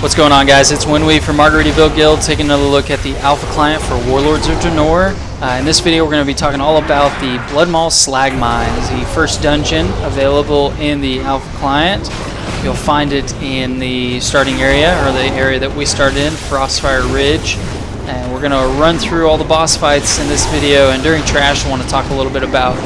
What's going on, guys? It's FISTWeaver from Margaritaville Guild, taking another look at the alpha client for Warlords of Draenor. In this video we're going to be talking all about the Bloodmaul Slag Mines, the first dungeon available in the alpha client. You'll find it in the starting area, or the area that we started in, Frostfire Ridge. And we're going to run through all the boss fights in this video, and during Trash I want to talk a little bit about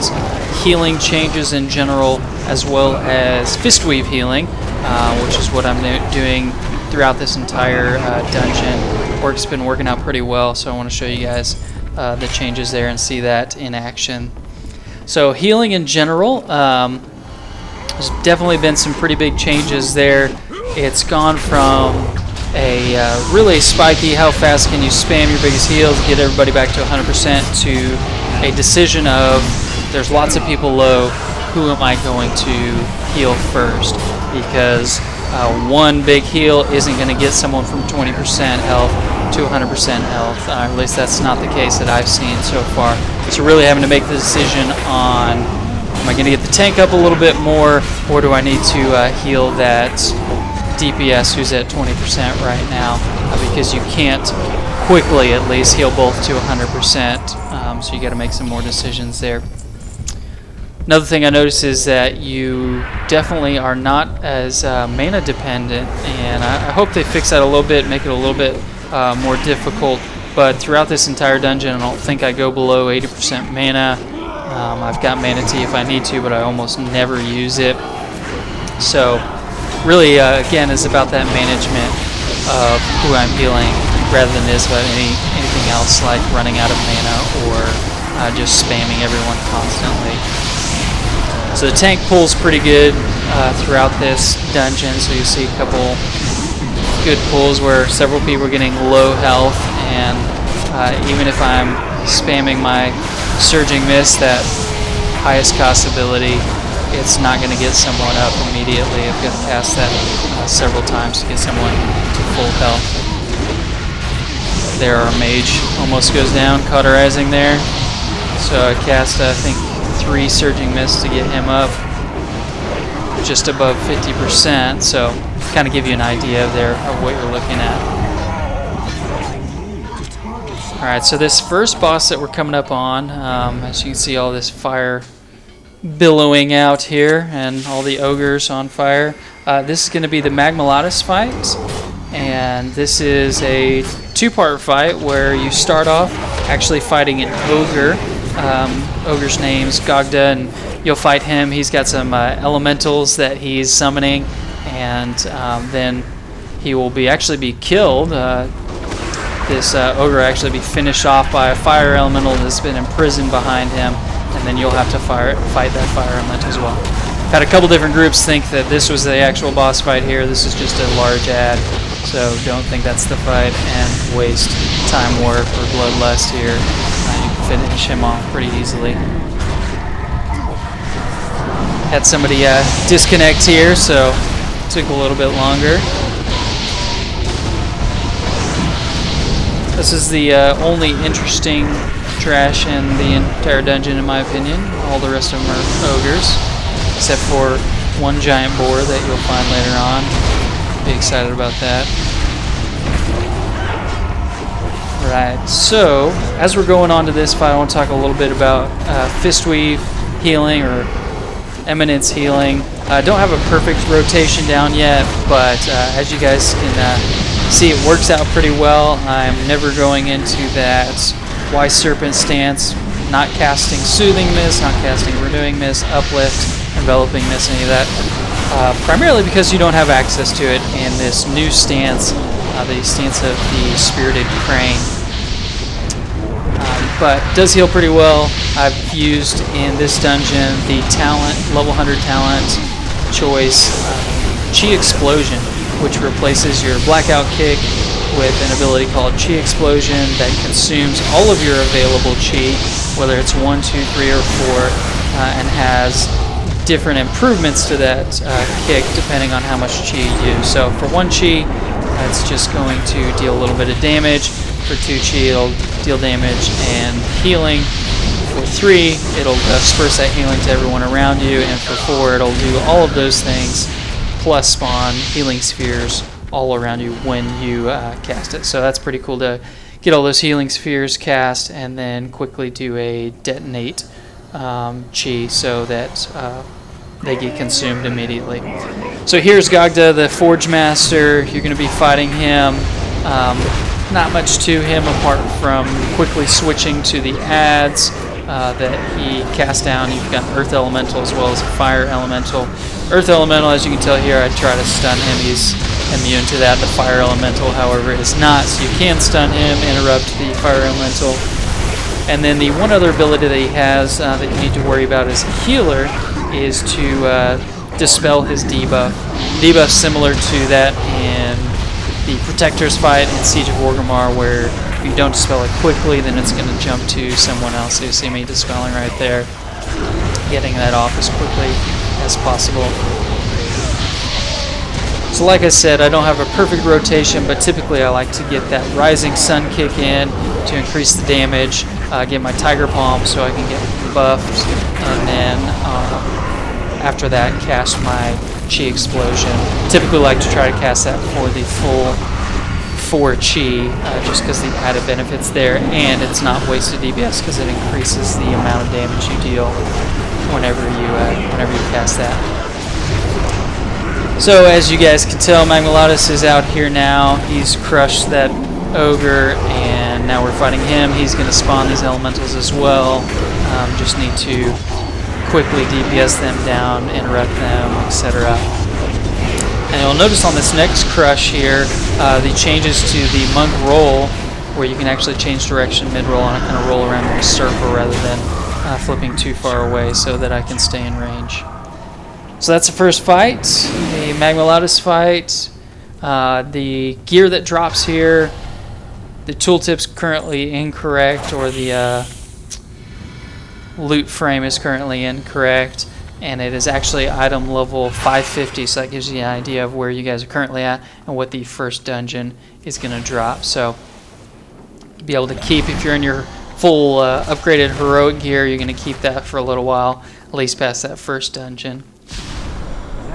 healing changes in general, as well as FISTWeave healing, which is what I'm doing throughout this entire dungeon. Work's been working out pretty well, so I want to show you guys the changes there and see that in action. So healing in general, there's definitely been some pretty big changes there. It's gone from a really spiky, how fast can you spam your biggest heals, get everybody back to 100%, to a decision of there's lots of people low, who am I going to heal first? Because one big heal isn't going to get someone from 20% health to 100% health. At least that's not the case that I've seen so far. So really having to make the decision on, am I going to get the tank up a little bit more, or do I need to heal that DPS who's at 20% right now? Because you can't quickly, at least, heal both to 100%. So you got to make some more decisions there. Another thing I noticed is that you definitely are not as mana dependent, and I hope they fix that a little bit, make it a little bit more difficult. But throughout this entire dungeon, I don't think I go below 80% mana. I've got Mana Tea if I need to, but I almost never use it. So really, again, it's about that management of who I'm healing, rather than this about anything else like running out of mana or just spamming everyone constantly. So the tank pulls pretty good throughout this dungeon, so you see a couple good pulls where several people are getting low health, and even if I'm spamming my Surging Mist, that highest cost ability, it's not going to get someone up immediately. I've got to cast that several times to get someone to full health. There, our mage almost goes down, cauterizing there. So I cast, I think, 3 Surging Mists to get him up just above 50%, so kind of give you an idea there of what you're looking at. Alright, so this first boss that we're coming up on, as you can see all this fire billowing out here and all the ogres on fire, this is going to be the Magmalatus fight, and this is a 2-part fight where you start off actually fighting an ogre. Ogre's name's Gogda, and you'll fight him. He's got some elementals that he's summoning, and then he will actually be killed. This ogre will actually be finished off by a fire elemental that's been imprisoned behind him, and then you'll have to fight that fire elemental as well. Had a couple different groups think that this was the actual boss fight here. This is just a large ad, so don't think that's the fight and waste time, work, or bloodlust here. You can finish him off pretty easily. Had somebody disconnect here, so it took a little bit longer. This is the only interesting trash in the entire dungeon, in my opinion. All the rest of them are ogres, except for one giant boar that you'll find later on. Be excited about that. Right, so as we're going on to this fight, I want to talk a little bit about FISTWeave healing, or Eminence healing. I don't have a perfect rotation down yet, but as you guys can see, it works out pretty well. I'm never going into that Wise Serpent stance, not casting Soothing Mist, not casting Renewing Mist, Uplift, Enveloping Mist, any of that. Primarily because you don't have access to it in this new stance, the stance of the Spirited Crane. But it does heal pretty well. I've used in this dungeon the talent, level 100 talent choice, Chi Explosion, which replaces your Blackout Kick with an ability called Chi Explosion that consumes all of your available Chi, whether it's 1, 2, 3, or 4, and has different improvements to that kick depending on how much Chi you use. So for 1 Chi, it's just going to deal a little bit of damage. For 2 Chi, it'll deal damage and healing. For 3, it'll disperse that healing to everyone around you, and for 4, it'll do all of those things plus spawn healing spheres all around you when you cast it. So that's pretty cool to get all those healing spheres cast and then quickly do a detonate chi so that they get consumed immediately. So here's Gogda, the Forge Master. You're going to be fighting him. Not much to him apart from quickly switching to the adds that he cast down. You've got Earth Elemental as well as Fire Elemental. Earth Elemental, as you can tell here, I try to stun him. He's immune to that. The Fire Elemental, however, is not. So you can stun him, interrupt the Fire Elemental. And then the one other ability that he has that you need to worry about as a healer is to dispel his debuff. Debuff similar to that in the Protector's fight in Siege of Orgrimmar, where if you don't dispel it quickly, then it's going to jump to someone else. So you see me dispelling right there, getting that off as quickly as possible. So like I said, I don't have a perfect rotation, but typically I like to get that Rising Sun kick in to increase the damage, get my Tiger Palm so I can get buffed, and then after that cast my Chi Explosion. Typically like to try to cast that for the full 4 Chi, just because the added benefits there, and it's not wasted DPS because it increases the amount of damage you deal whenever you cast that. So as you guys can tell, Magmalotus is out here now. He's crushed that ogre, and now we're fighting him. He's going to spawn these elementals as well. Just need to quickly DPS them down, interrupt them, etc. And you'll notice on this next crush here, the changes to the monk roll, where you can actually change direction mid-roll, and I kind of roll around in a circle rather than flipping too far away so that I can stay in range. So that's the first fight, the Magmalotus fight. The gear that drops here, the tooltip's currently incorrect, or the loot frame is currently incorrect, and it is actually item level 550, so that gives you an idea of where you guys are currently at and what the first dungeon is going to drop. So be able to keep, if you're in your full upgraded heroic gear, you're going to keep that for a little while, at least past that first dungeon.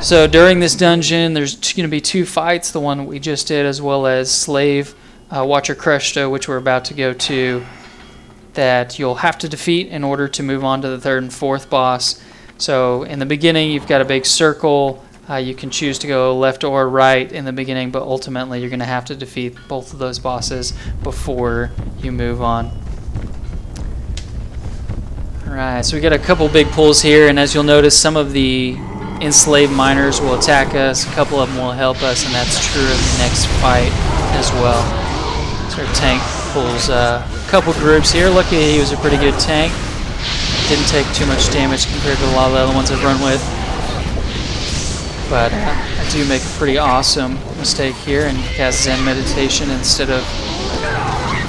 So during this dungeon, there's going to be 2 fights, the one we just did, as well as Slave Watcher Creshto, which we're about to go to, that you'll have to defeat in order to move on to the 3rd and 4th boss. So in the beginning, you've got a big circle. You can choose to go left or right in the beginning, but ultimately you're going to have to defeat both of those bosses before you move on. Alright, so we got a couple big pulls here, and as you'll notice, some of the enslaved miners will attack us, a couple of them will help us, and that's true of the next fight as well. So our tank pulls a couple groups here. Lucky he was a pretty good tank. Didn't take too much damage compared to a lot of the other ones I've run with. But I do make a pretty awesome mistake here and cast Zen Meditation instead of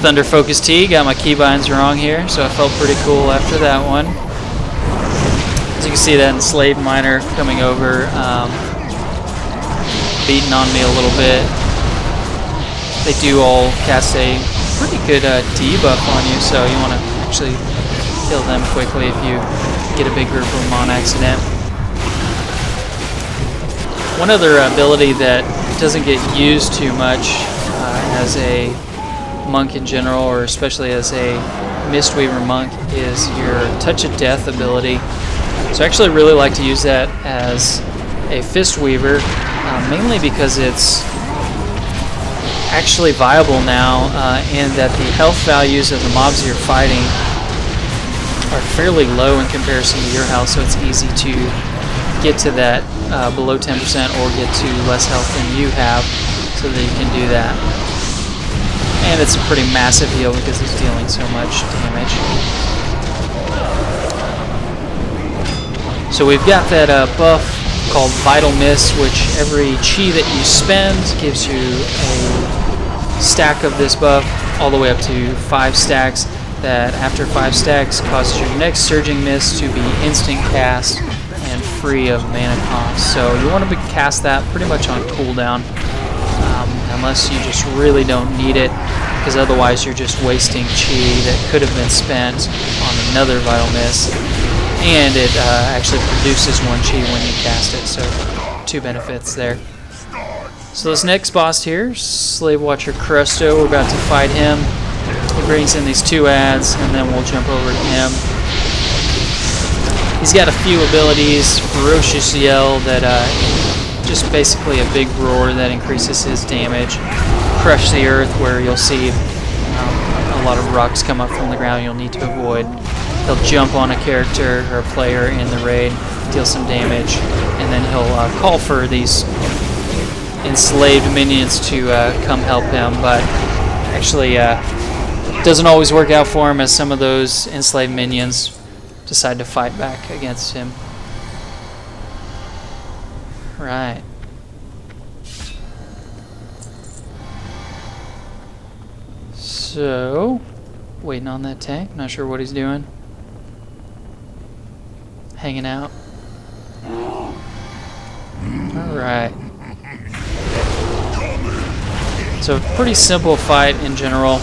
Thunder Focus T. Got my keybinds wrong here, so I felt pretty cool after that one. As you can see, that enslaved miner coming over, beating on me a little bit. They do all cast a pretty good debuff on you, so you want to actually kill them quickly if you get a big group of them on accident. One other ability that doesn't get used too much as a monk in general, or especially as a Mistweaver monk, is your Touch of Death ability. So I actually really like to use that as a Fistweaver, mainly because it's actually viable now in that the health values of the mobs you're fighting are fairly low in comparison to your health, so it's easy to get to that below 10% or get to less health than you have, so that you can do that. And it's a pretty massive heal because it's dealing so much damage. So we've got that buff called Vital Miss, which every chi that you spend gives you a stack of this buff, all the way up to 5 stacks, that after 5 stacks causes your next Surging Mist to be instant cast and free of mana cost. So you want to cast that pretty much on cooldown, unless you just really don't need it, because otherwise you're just wasting chi that could have been spent on another Vital Miss, and it actually produces 1 chi when you cast it, so 2 benefits there. So this next boss here, Slave Watcher Crusto, we're about to fight him. He brings in these 2 ads, and then we'll jump over to him. He's got a few abilities. Ferocious Yell, that just basically a big roar that increases his damage. Crush the Earth, where you'll see a lot of rocks come up from the ground you'll need to avoid. He'll jump on a character or a player in the raid, deal some damage, and then he'll call for these enslaved minions to come help him, but actually doesn't always work out for him, as some of those enslaved minions decide to fight back against him. Right. So, waiting on that tank. Not sure what he's doing. Hanging out. Alright. So, pretty simple fight in general.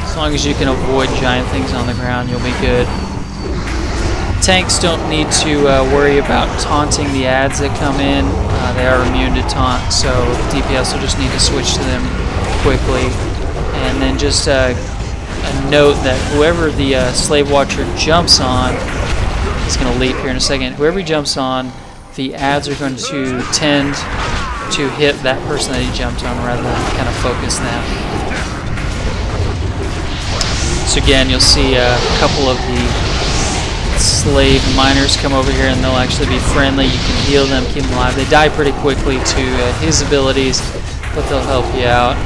As long as you can avoid giant things on the ground, you'll be good. Tanks don't need to worry about taunting the ads that come in. They are immune to taunt, so DPS will just need to switch to them quickly. And then just a note that whoever the Slave Watcher jumps on, he's going to leap here in a second, whoever he jumps on, the ads are going to tend to hit that person that he jumped on rather than kind of focus them. So again, you'll see a couple of the slave miners come over here and they'll actually be friendly. You can heal them, keep them alive. They die pretty quickly to his abilities, but they'll help you out.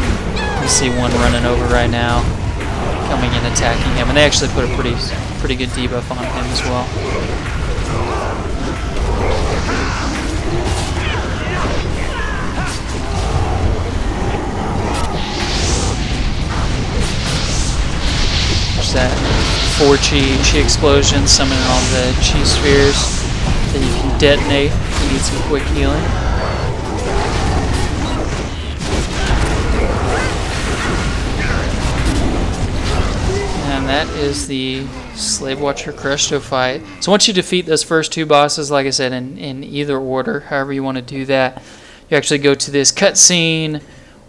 You see one running over right now, coming and attacking him, and they actually put a pretty good debuff on him as well. There's that 4 chi explosion, summoning all the chi spheres that you can detonate if you need some quick healing. And that is the Slave Watcher Crusto fight. So once you defeat those first 2 bosses, like I said, in either order, however you want to do that, you actually go to this cutscene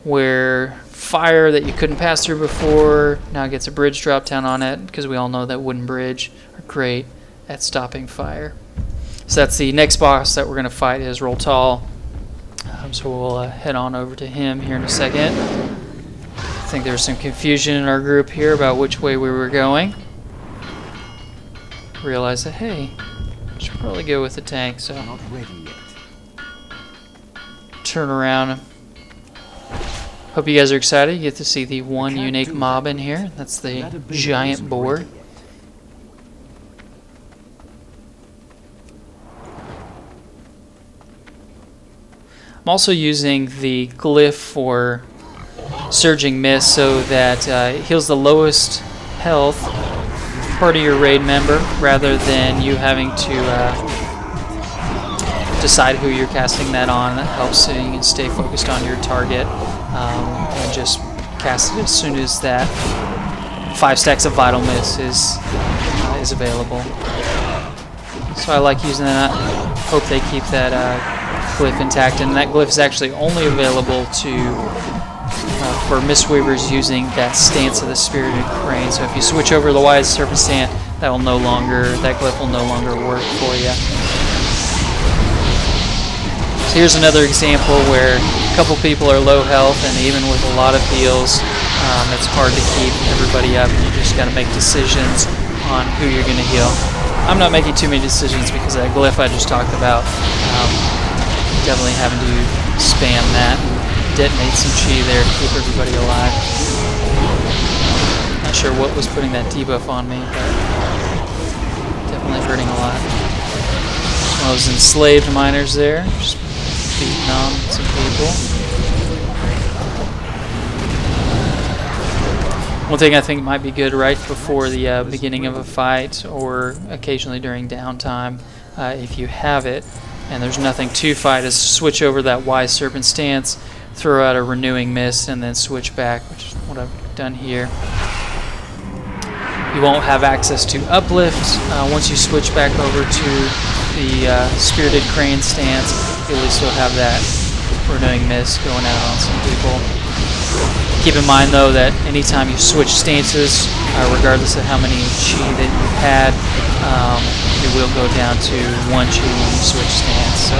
where fire that you couldn't pass through before now gets a bridge drop down on it, because we all know that wooden bridge are great at stopping fire. So that's the next boss that we're going to fight, is Roltal. So we'll head on over to him here in a second. I think there's some confusion in our group here about which way we were going. Realize that, hey, I should probably go with the tank, so not ready yet. Turn around. Hope you guys are excited. You get to see the one unique mob in here. That's the giant boar. I'm also using the glyph for Surging Mist so that it heals the lowest health part of your raid member, rather than you having to decide who you're casting that on. That helps so you can stay focused on your target. And just cast it as soon as that 5 stacks of Vital Mist is available. So I like using that. Hope they keep that glyph intact, and that glyph is actually only available for Mistweavers using that stance of the Spirited Crane. So if you switch over to the Wise Serpent stance, that glyph will no longer work for you. So here's another example where a couple people are low health, and even with a lot of heals, it's hard to keep everybody up, and you just got to make decisions on who you're going to heal. I'm not making too many decisions because of that glyph I just talked about. Definitely having to spam that and detonate some chi there to keep everybody alive. Not sure what was putting that debuff on me, but definitely hurting a lot. One of those enslaved miners there, just beating on some people. One thing I think might be good right before the beginning of a fight, or occasionally during downtime, if you have it and there's nothing to fight, is switch over that Wise Serpent stance, throw out a Renewing Mist, and then switch back, which is what I've done here. You won't have access to Uplift once you switch back over to the Spirited Crane stance. You'll still have that renewing mist going out on some people. Keep in mind though that anytime you switch stances, regardless of how many chi that you had, it will go down to 1 chi when you switch stance. So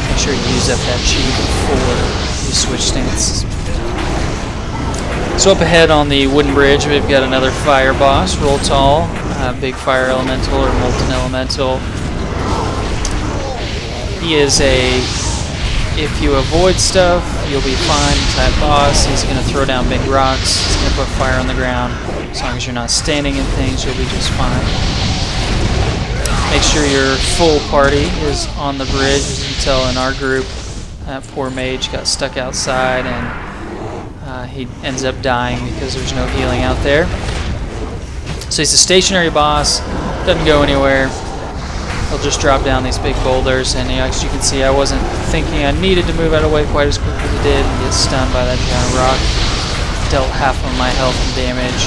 make sure you use up that chi before you switch stances. So up ahead on the wooden bridge, we've got another fire boss, Roll Tall, big fire elemental or molten elemental. He is a, if you avoid stuff, you'll be fine type boss. He's going to throw down big rocks, he's going to put fire on the ground. As long as you're not standing in things, you'll be just fine. Make sure your full party is on the bridge. As you can tell in our group, that poor mage got stuck outside and he ends up dying because there's no healing out there. So he's a stationary boss, doesn't go anywhere. He'll just drop down these big boulders, and as you can see, I wasn't thinking I needed to move out of the way quite as quick as he did and get stunned by that giant rock. Dealt half of my health and damage.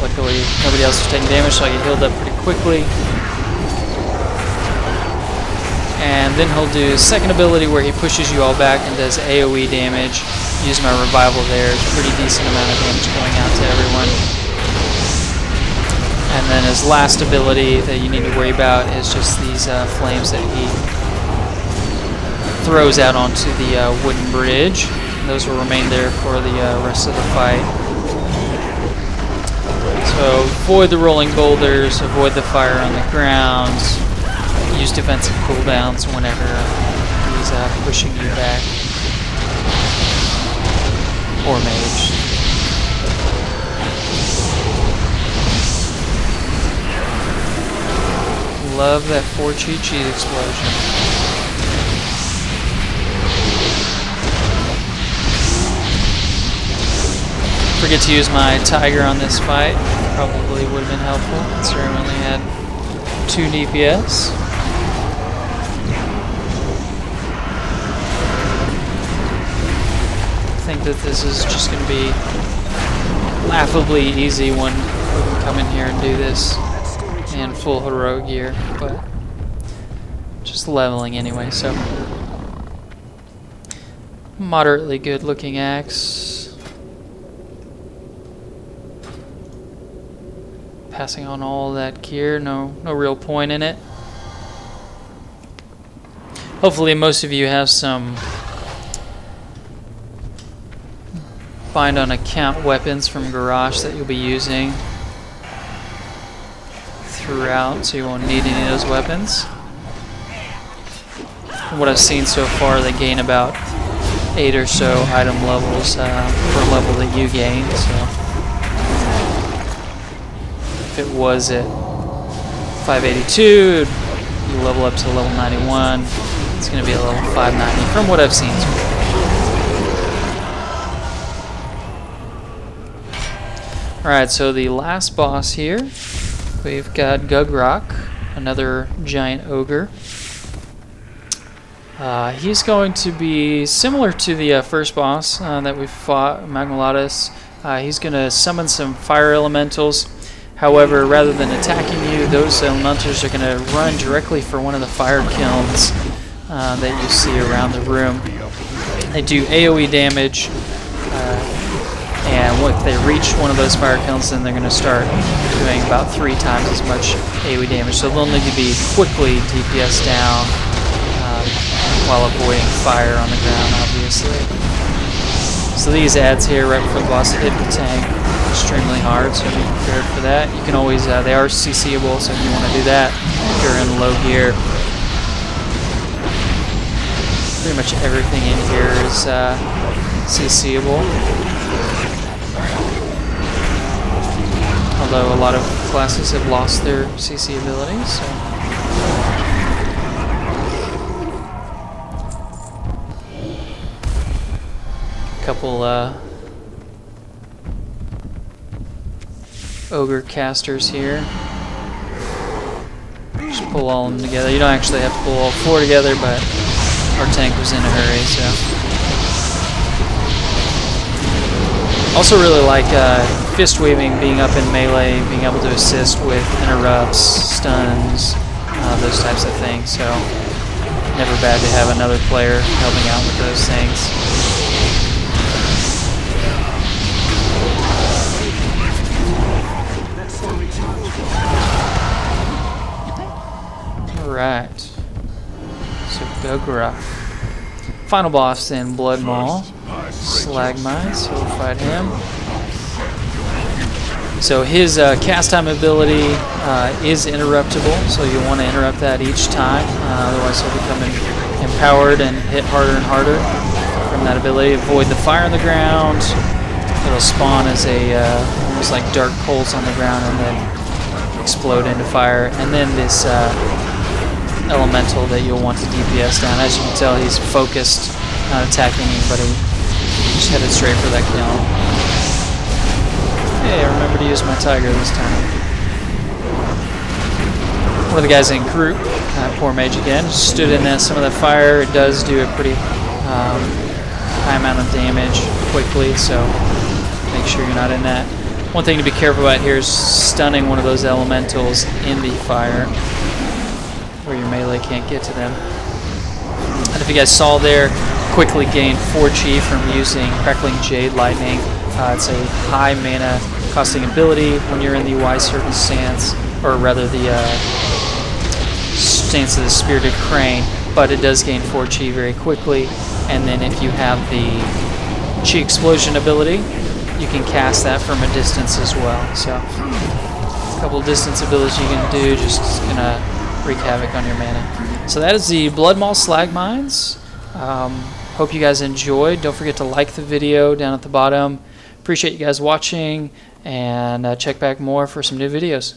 Luckily, nobody else was taking damage, so I get healed up pretty quickly. And then he'll do his second ability where he pushes you all back and does AoE damage. Use my revival there. It's a pretty decent amount of damage going out to everyone. And then his last ability that you need to worry about is just these flames that he throws out onto the wooden bridge. And those will remain there for the rest of the fight. So avoid the rolling boulders, avoid the fire on the ground. Use defensive cooldowns whenever he's pushing you back. Or mage. Love that 4 chi cheese explosion. Forget to use my tiger on this fight. Probably would have been helpful considering I only had 2 DPS. I think that this is just going to be laughably easy when we can come in here and do this in full heroic gear, but just leveling anyway, so moderately good looking axe. Passing on all that gear, no real point in it. Hopefully most of you have some bind on account weapons from Garage that you'll be using throughout, so you won't need any of those weapons. From what I've seen so far, they gain about 8 or so item levels per level that you gain, so if it was at 582, you level up to level 91, it's going to be a level 590 from what I've seen so far. Alright, so the last boss here, we've got Gugrock, another giant ogre. He's going to be similar to the first boss that we fought, Magmalatus. He's going to summon some fire elementals. However, rather than attacking you, those elementals are going to run directly for one of the fire kilns that you see around the room. They do AoE damage. And if they reach one of those fire kilns, then they're going to start doing about 3 times as much AoE damage. So they'll need to be quickly DPS down while avoiding fire on the ground, obviously. So these adds here right before the boss hit the tank extremely hard, so be prepared for that. You can always, they are CCable, so if you want to do that, if you're in low gear. Pretty much everything in here is CCable. Although a lot of classes have lost their CC abilities, so. A couple ogre casters here. Just pull all of them together. You don't actually have to pull all 4 together, but our tank was in a hurry, so. Also really like FISTWeaving, being up in melee, being able to assist with interrupts, stuns, those types of things. So never bad to have another player helping out with those things. Alright. So Gogra. Final boss in Bloodmaul Slag Mines, so we'll fight him. So his cast time ability is interruptible, so you'll want to interrupt that each time, otherwise he'll become empowered and hit harder and harder from that ability. Avoid the fire on the ground. It'll spawn as a almost like dark coals on the ground and then explode into fire. And then this elemental that you'll want to DPS down. As you can tell, he's focused, not attacking anybody. Just headed straight for that kill. Hey, I remember to use my tiger this time. One of the guys in group, poor mage again, stood in some of the fire. It does do a pretty high amount of damage quickly, so make sure you're not in that. One thing to be careful about here is stunning one of those elementals in the fire, where your melee can't get to them. And if you guys saw there, quickly gained 4 chi from using Crackling Jade Lightning. It's a high mana costing ability when you're in the Wise Serpent stance, or rather the stance of the Spirited Crane, but it does gain 4 chi very quickly. And then if you have the Chi Explosion ability, you can cast that from a distance as well. So a couple of distance abilities you can do, just gonna wreak havoc on your mana. So that is the Bloodmaul Slag Mines. Hope you guys enjoyed. Don't forget to like the video down at the bottom. Appreciate you guys watching, and check back more for some new videos.